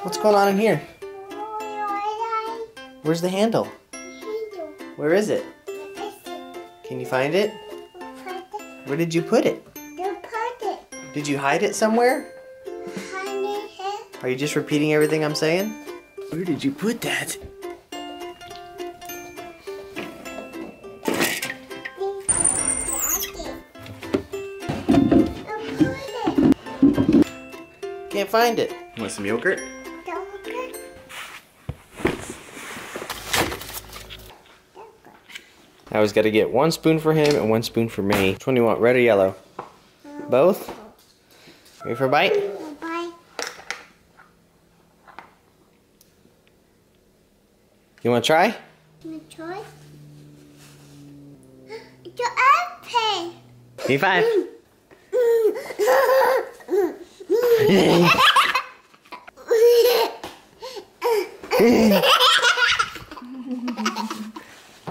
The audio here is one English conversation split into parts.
What's going on in here? Where's the handle? Where is it? Can you find it? Where did you put it? Did you hide it somewhere? Are you just repeating everything I'm saying? Where did you put that? Can't find it. You want some yogurt? I always got to get 1 spoon for him and 1 spoon for me. Which one do you want, red or yellow? Both? Ready for a bite? You want to try? It's an apple. Give me 5.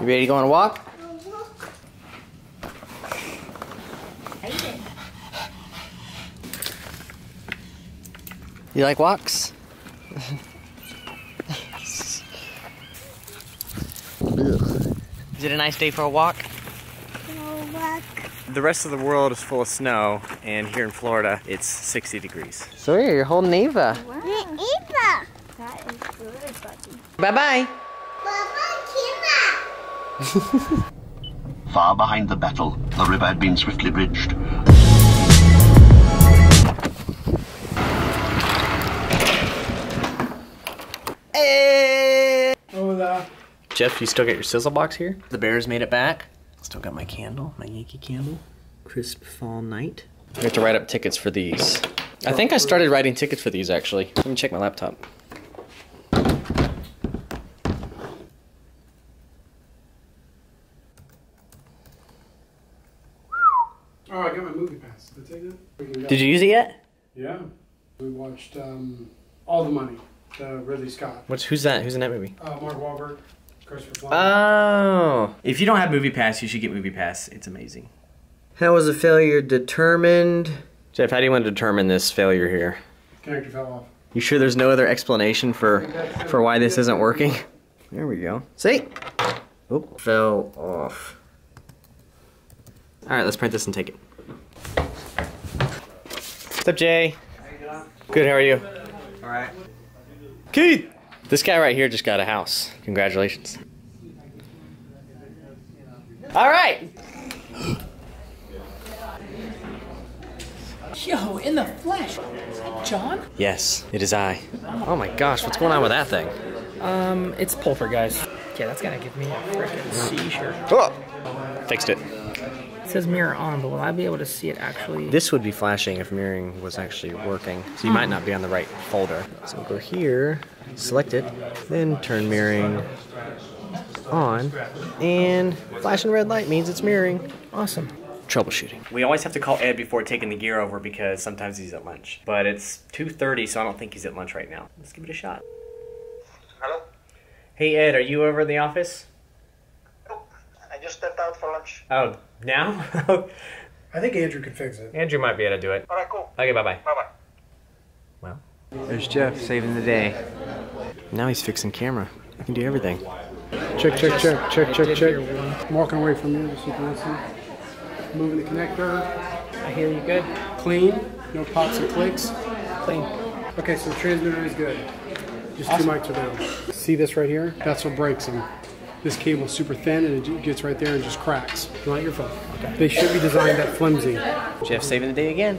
You ready to go on a walk? You like walks? Is it a nice day for a walk? The rest of the world is full of snow, and here in Florida, it's 60 degrees. So here, you're holding Eva. Wow. Eva. That is good, buddy. Bye-bye. Bye-bye, Far behind the battle, the river had been swiftly bridged. Hey! Hola. Jeff, you still got your sizzle box here? The Bears made it back. Still got my candle, my Yankee candle. Crisp fall night. We have to write up tickets for these. I think I started writing tickets for these actually. Let me check my laptop. Oh, I got my movie pass. Did I take that? Did you use it yet? Yeah. We watched All the Money, the Ridley Scott. Who's that? Who's in that movie? Mark Wahlberg, Christopher Plummer. Oh. If you don't have Movie Pass, you should get Movie Pass. It's amazing. How was a failure determined? Jeff, how do you want to determine this failure here? Connector fell off. You sure there's no other explanation for why this isn't working? There we go. See? Oop, fell off. All right, let's print this and take it. What's up, Jay? How you doing? Good, how are you? All right. Keith! This guy right here just got a house. Congratulations. All right! Yo, in the flesh. Is that John? Yes, it is I. Oh my gosh, what's going on with that thing? It's Poltergeist. Yeah, that's gonna give me a freaking seizure. Oh! Fixed it. It says mirror on, but will I be able to see it actually? This would be flashing if mirroring was actually working. So you might not be on the right folder. So go here, select it, then turn mirroring on, and flashing red light means it's mirroring. Awesome. Troubleshooting. We always have to call Ed before taking the gear over because sometimes he's at lunch. But it's 2:30, so I don't think he's at lunch right now. Let's give it a shot. Hello? Hey Ed, are you over in the office? Nope. I just stepped out for lunch. Oh, now? I think Andrew could fix it. Andrew might be able to do it. All right, cool. Okay, bye-bye. Bye-bye. Well, There's Jeff saving the day. now he's fixing camera. I can do everything. Check, check, check, check, check, check. I'm walking away from you, just so you can listen. Moving the connector. I hear you good. Clean. No pops and clicks. Clean. Okay, so the transmitter is good. Just awesome. 2 mics are down. See this right here? That's what breaks them. This cable's super thin and it gets right there and just cracks. Not your fault. Okay. They should be designed that flimsy. Jeff saving the day again.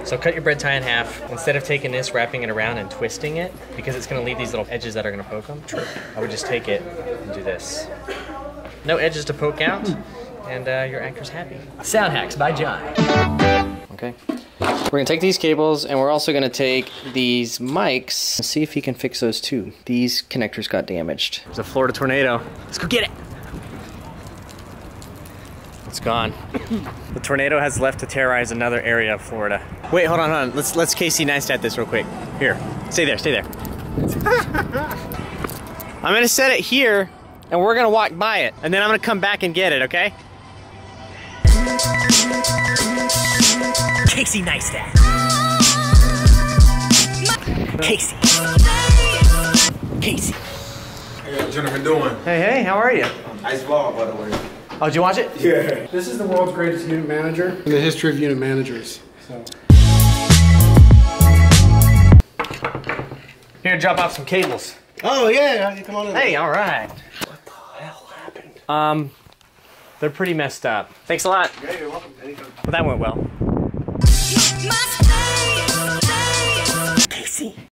So cut your bread tie in half. Instead of taking this, wrapping it around and twisting it, because it's gonna leave these little edges that are gonna poke them, I would just take it and do this. No edges to poke out, and your anchor's happy. Sound hacks by John. Okay. We're gonna take these cables, and we're also gonna take these mics and see if he can fix those too. These connectors got damaged. There's a Florida tornado. Let's go get it. It's gone. The tornado has left to terrorize another area of Florida. Wait, hold on. Let's Casey Neistat this real quick. Here, stay there, stay there. I'm gonna set it here, and we're gonna walk by it, and then I'm gonna come back and get it, okay? Casey Neistat. Casey. Casey. Hey, how's gentlemen doing? Hey, how are you? Nice vlog, by the way. Oh, did you watch it? Yeah. This is the world's greatest unit manager in the history of unit managers. So. Here, drop off some cables. Oh yeah, come on in. Hey, all right. What the hell happened? They're pretty messed up. Thanks a lot. Yeah, you're welcome. Anytime. Well, that went well. Casey.